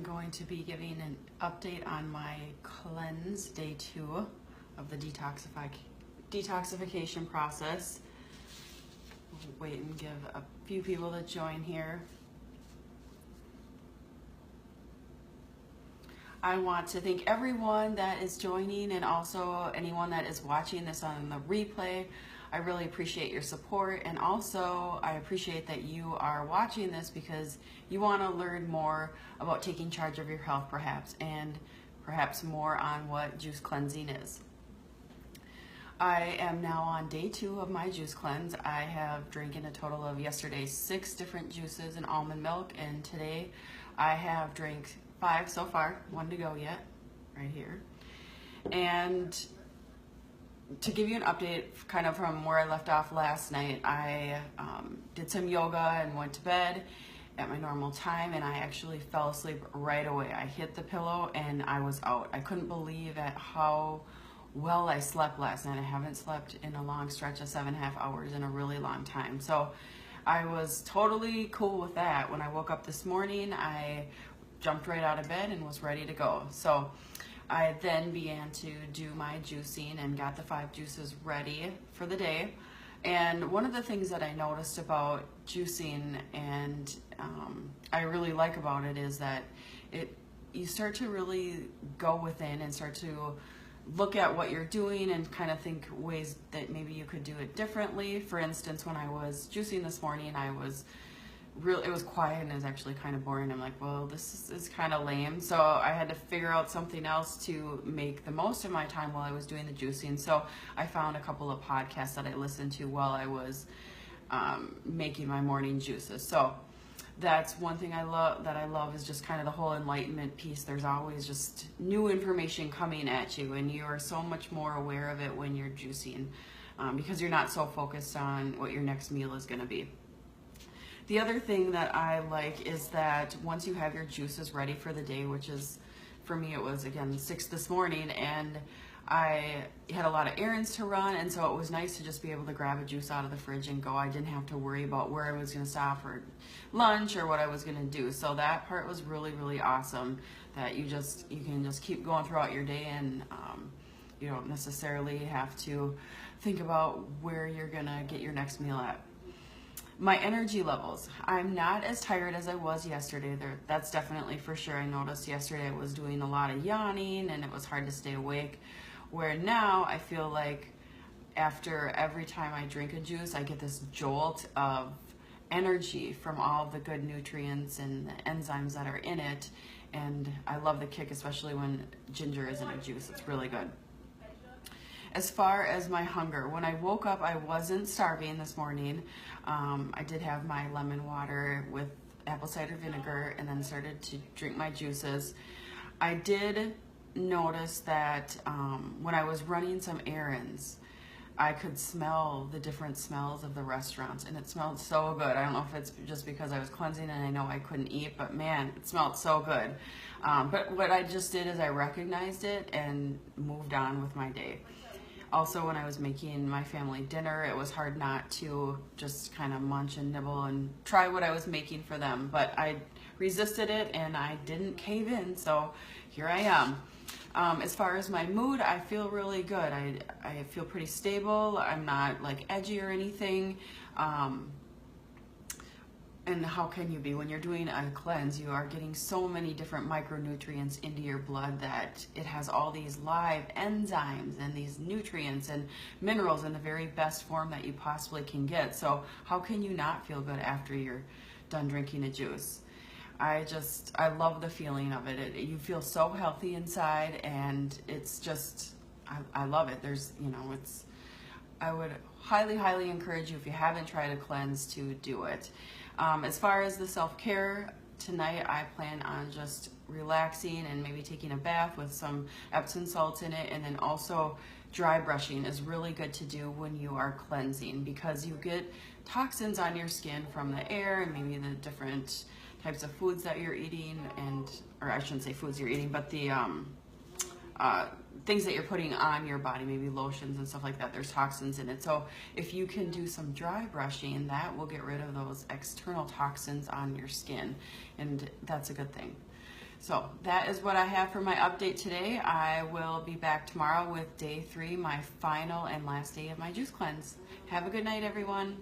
am going to be giving an update on my cleanse, day 2 of the detoxification process. We'll wait and give a few people to join here. I want to thank everyone that is joining and also anyone that is watching this on the replay. I really appreciate your support, and also I appreciate that you are watching this because you want to learn more about taking charge of your health and perhaps more on what juice cleansing is. I am now on day 2 of my juice cleanse. I have drinking a total of yesterday 6 different juices and almond milk, and today I have drank 5 so far, 1 to go yet, right here. And to give you an update kind of from where I left off last night, I did some yoga and went to bed at my normal time, and I actually fell asleep right away. I hit the pillow and I was out. I couldn't believe at how well I slept last night. I haven't slept in a long stretch of 7.5 hours in a really long time. So I was totally cool with that. When I woke up this morning, I jumped right out of bed and was ready to go. So I then began to do my juicing and got the 5 juices ready for the day. And one of the things that I noticed about juicing and I really like about it is that you start to really go within and start to look at what you're doing and kind of think ways that maybe you could do it differently. For instance, when I was juicing this morning, it was quiet and it was actually kind of boring. I'm like, well, this is kind of lame. So I had to figure out something else to make the most of my time while I was doing the juicing. So I found a couple of podcasts that I listened to while I was making my morning juices. So that's one thing I love is just kind of the whole enlightenment piece. There's always just new information coming at you, and you are so much more aware of it when you're juicing because you're not so focused on what your next meal is going to be. The other thing that I like is that once you have your juices ready for the day, which is, for me, it was, again, 6 this morning, and I had a lot of errands to run, and so it was nice to just be able to grab a juice out of the fridge and go. I didn't have to worry about where I was going to stop for lunch or what I was going to do. So that part was really, really awesome, that you can just keep going throughout your day, and you don't necessarily have to think about where you're going to get your next meal at. My energy levels. I'm not as tired as I was yesterday. That's definitely for sure. I noticed yesterday I was doing a lot of yawning and it was hard to stay awake. Where now I feel like after every time I drink a juice, I get this jolt of energy from all the good nutrients and the enzymes that are in it. And I love the kick, especially when ginger is in a juice. It's really good. As far as my hunger, when I woke up, I wasn't starving this morning. I did have my lemon water with apple cider vinegar and then started to drink my juices. I did notice that when I was running some errands, I could smell the different smells of the restaurants, and it smelled so good. I don't know if it's just because I was cleansing and I know I couldn't eat, but man, it smelled so good. But what I just did is I recognized it and moved on with my day. Also, when I was making my family dinner, it was hard not to just kind of munch and nibble and try what I was making for them. But I resisted it and I didn't cave in, so here I am. As far as my mood, I feel really good. I feel pretty stable. I'm not like edgy or anything. And how can you be? When you're doing a cleanse, you are getting so many different micronutrients into your blood that it has all these live enzymes and these nutrients and minerals in the very best form that you possibly can get. So how can you not feel good after you're done drinking a juice? I love the feeling of it. You feel so healthy inside, and it's just, I love it. I would highly, highly encourage you, if you haven't tried a cleanse, to do it. As far as the self-care, tonight I plan on just relaxing and maybe taking a bath with some Epsom salts in it, and then also dry brushing is really good to do when you are cleansing because you get toxins on your skin from the air and maybe the different types of foods that you're eating, or I shouldn't say foods you're eating, but the things that you're putting on your body, maybe lotions and stuff like that, there's toxins in it. So if you can do some dry brushing, that will get rid of those external toxins on your skin, and that's a good thing. So that is what I have for my update today. I will be back tomorrow with day 3, my final and last day of my juice cleanse. Have a good night, everyone.